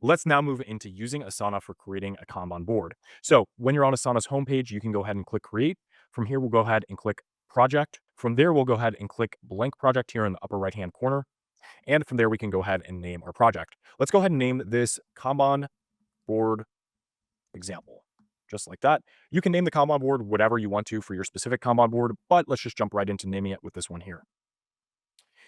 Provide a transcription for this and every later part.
Let's now move into using Asana for creating a Kanban board. So when you're on Asana's homepage, you can go ahead and click create. From here, we'll go ahead and click project. From there, we'll go ahead and click blank project here in the upper right-hand corner. And from there, we can go ahead and name our project. Let's go ahead and name this Kanban board example, just like that. You can name the Kanban board whatever you want to for your specific Kanban board, but let's just jump right into naming it with this one here.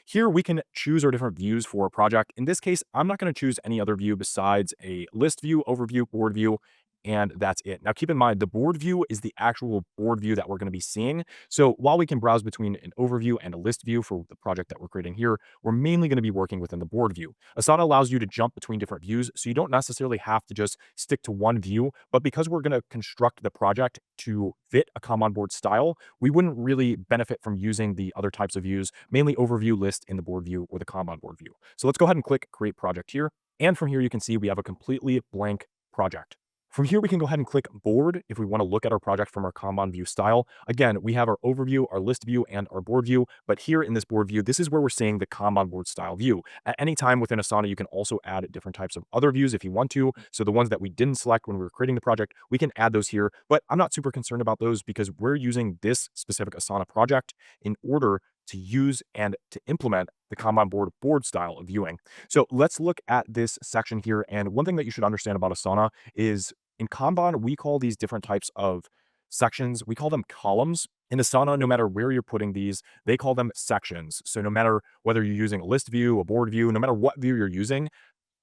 Here we can choose our different views for a project. In this case, I'm not going to choose any other view besides a list view, overview, board view, and that's it. Now keep in mind, the board view is the actual board view that we're going to be seeing. So while we can browse between an overview and a list view for the project that we're creating here, we're mainly going to be working within the board view. Asana allows you to jump between different views, so you don't necessarily have to just stick to one view, but because we're going to construct the project to fit a Kanban board style, we wouldn't really benefit from using the other types of views, mainly overview, list in the board view or the Kanban board view. So let's go ahead and click create project here. And from here, you can see we have a completely blank project. From here, we can go ahead and click board if we want to look at our project from our Kanban view style. Again, we have our overview, our list view, and our board view. But here in this board view, this is where we're seeing the Kanban board style view. At any time within Asana, you can also add different types of other views if you want to. So the ones that we didn't select when we were creating the project, we can add those here. But I'm not super concerned about those because we're using this specific Asana project in order to use and to implement the Kanban board style of viewing. So let's look at this section here. And one thing that you should understand about Asana is in Kanban, we call these different types of sections, we call them columns. In Asana, no matter where you're putting these, they call them sections. So no matter whether you're using a list view, a board view, no matter what view you're using,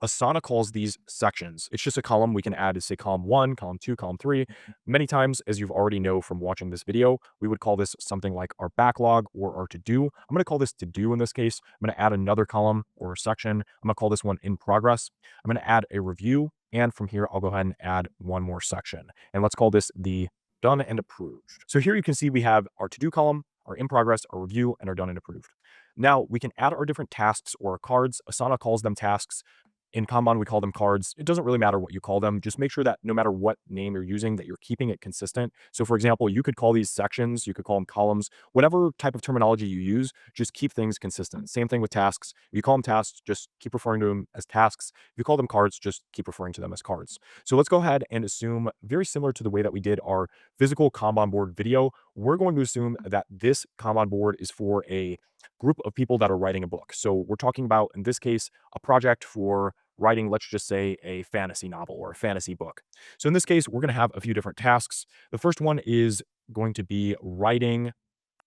Asana calls these sections. It's just a column we can add to say column 1, column 2, column 3. Many times, as you've already know from watching this video, we would call this something like our backlog or our to-do. I'm going to call this to-do in this case. I'm going to add another column or section. I'm going to call this one in progress. I'm going to add a review. And from here, I'll go ahead and add one more section. And let's call this the done and approved. So here you can see we have our to-do column, our in progress, our review, and our done and approved. Now we can add our different tasks or cards. Asana calls them tasks. In Kanban, we call them cards. It doesn't really matter what you call them. Just make sure that no matter what name you're using, that you're keeping it consistent. So for example, you could call these sections, you could call them columns, whatever type of terminology you use, just keep things consistent. Same thing with tasks. If you call them tasks, just keep referring to them as tasks. If you call them cards, just keep referring to them as cards. So let's go ahead and assume, very similar to the way that we did our physical Kanban board video, we're going to assume that this Kanban board is for a group of people that are writing a book. So we're talking about, in this case, a project for writing, let's just say, a fantasy novel or a fantasy book. So in this case, we're going to have a few different tasks. The first one is going to be writing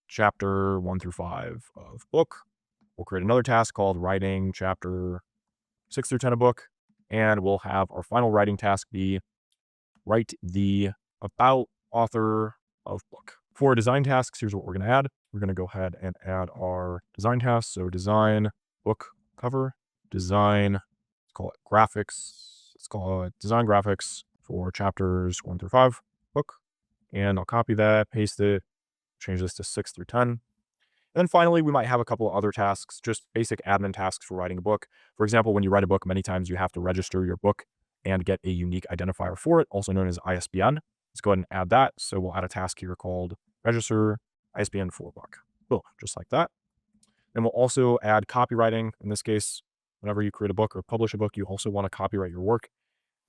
chapter 1 through 5 of book. We'll create another task called writing chapter 6 through 10 of book. And we'll have our final writing task be write the about author of book. For design tasks, here's what we're going to add. We're going to go ahead and add our design tasks. So design book cover, design, call it graphics. Let's call it design graphics for chapters 1 through 5 book. And I'll copy that, paste it, change this to 6 through 10. And then finally, we might have a couple of other tasks, just basic admin tasks for writing a book. For example, when you write a book, many times you have to register your book and get a unique identifier for it, also known as ISBN. Let's go ahead and add that. So we'll add a task here called register ISBN for book. Boom, just like that. And we'll also add copywriting. In this case, whenever you create a book or publish a book, you also want to copyright your work.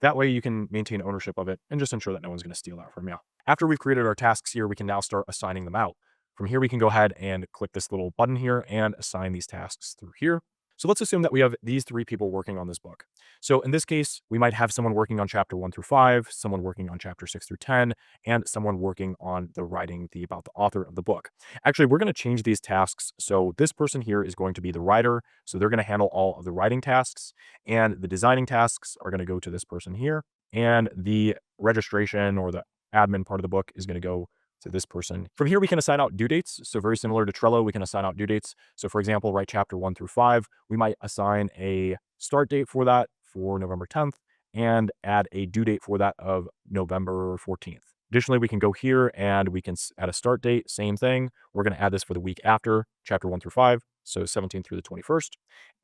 That way you can maintain ownership of it and just ensure that no one's going to steal that from you. After we've created our tasks here, we can now start assigning them out. From here, we can go ahead and click this little button here and assign these tasks through here. So let's assume that we have these 3 people working on this book. So in this case, we might have someone working on chapter 1 through 5, someone working on chapter 6 through 10, and someone working on the writing about the author of the book. Actually, we're going to change these tasks. So this person here is going to be the writer. So they're going to handle all of the writing tasks, and the designing tasks are going to go to this person here. And the registration or the admin part of the book is going to go to this person. From here, we can assign out due dates. So very similar to Trello, we can assign out due dates. So for example, write chapter 1 through 5, we might assign a start date for that for November 10th and add a due date for that of November 14th. Additionally, we can go here and we can add a start date, same thing. We're going to add this for the week after chapter 1 through 5, so 17th through the 21st.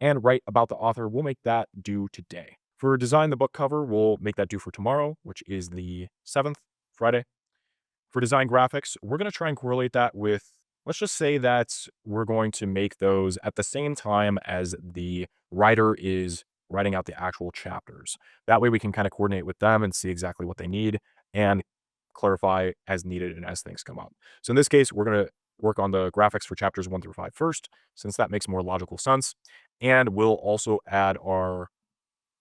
And write about the author, we'll make that due today. For design the book cover, we'll make that due for tomorrow, which is the 7th, Friday. For design graphics, we're going to try and correlate that with, let's just say that we're going to make those at the same time as the writer is writing out the actual chapters. That way we can kind of coordinate with them and see exactly what they need and clarify as needed and as things come up. So in this case, we're going to work on the graphics for chapters 1 through 5 first, since that makes more logical sense. And we'll also add our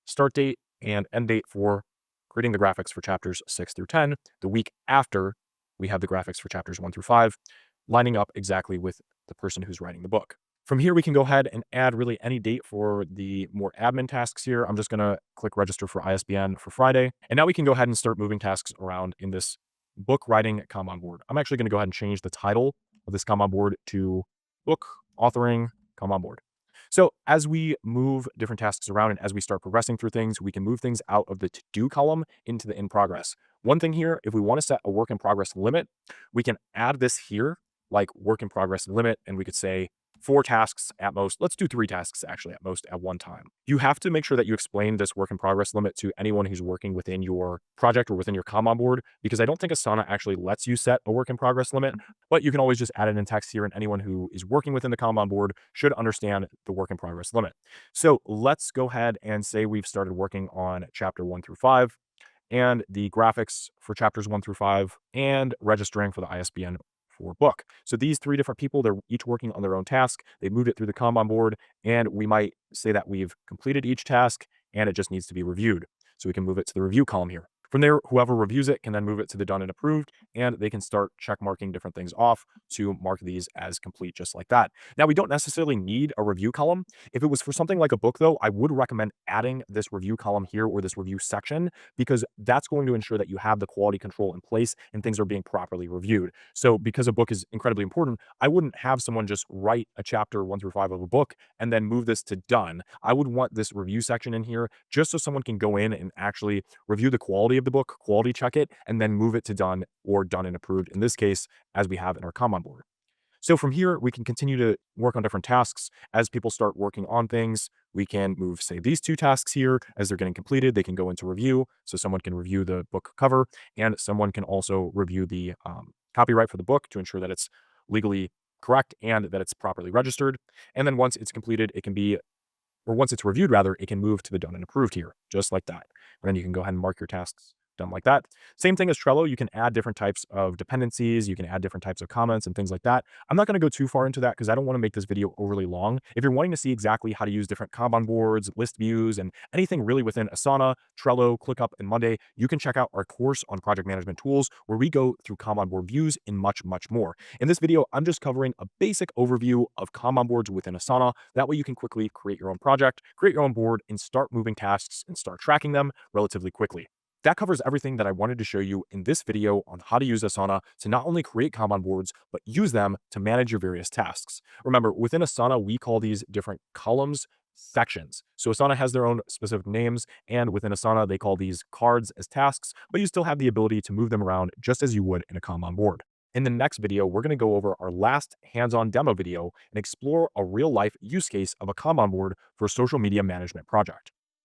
start date and end date for creating the graphics for chapters 6 through 10, the week after we have the graphics for chapters 1 through 5, lining up exactly with the person who's writing the book. From here, we can go ahead and add really any date for the more admin tasks here. I'm just going to click register for ISBN for Friday. And now we can go ahead and start moving tasks around in this book writing Kanban board. I'm actually going to go ahead and change the title of this Kanban board to book authoring Kanban board. So as we move different tasks around and as we start progressing through things, we can move things out of the to-do column into the in progress. One thing here, if we want to set a work in progress limit, we can add this here, like work in progress limit, and we could say 4 tasks at most. Let's do 3 tasks actually at most at one time. You have to make sure that you explain this work in progress limit to anyone who's working within your project or within your Kanban board, because I don't think Asana actually lets you set a work in progress limit, but you can always just add it in text here, and anyone who is working within the Kanban board should understand the work in progress limit. So let's go ahead and say we've started working on chapter 1 through 5 and the graphics for chapters 1 through 5 and registering for the ISBN for book. So these 3 different people, they're each working on their own task. They moved it through the Kanban board, and we might say that we've completed each task and it just needs to be reviewed. So we can move it to the review column here. From there, whoever reviews it can then move it to the done and approved, and they can start check marking different things off to mark these as complete just like that. Now, we don't necessarily need a review column. If it was for something like a book, though, I would recommend adding this review column here or this review section, because that's going to ensure that you have the quality control in place and things are being properly reviewed. So because a book is incredibly important, I wouldn't have someone just write a chapter 1 through 5 of a book and then move this to done. I would want this review section in here just so someone can go in and actually review the quality of the book, quality check it, and then move it to done or done and approved, in this case, as we have in our Kanban board. So from here, we can continue to work on different tasks. As people start working on things, we can move, say, these 2 tasks here. As they're getting completed, they can go into review. So someone can review the book cover, and someone can also review the copyright for the book to ensure that it's legally correct and that it's properly registered. And then once it's completed, it can be, or once it's reviewed rather, it can move to the done and approved here, just like that. And then you can go ahead and mark your tasks done like that. Same thing as Trello, you can add different types of dependencies, you can add different types of comments and things like that. I'm not going to go too far into that because I don't want to make this video overly long. If you're wanting to see exactly how to use different Kanban boards, list views, and anything really within Asana, Trello, ClickUp, and Monday, you can check out our course on project management tools where we go through Kanban board views and much, much more. In this video, I'm just covering a basic overview of Kanban boards within Asana. That way you can quickly create your own project, create your own board, and start moving tasks and start tracking them relatively quickly. That covers everything that I wanted to show you in this video on how to use Asana to not only create Kanban boards, but use them to manage your various tasks. Remember, within Asana, we call these different columns sections. So Asana has their own specific names, and within Asana, they call these cards as tasks, but you still have the ability to move them around just as you would in a Kanban board. In the next video, we're going to go over our last hands-on demo video and explore a real-life use case of a Kanban board for a social media management project.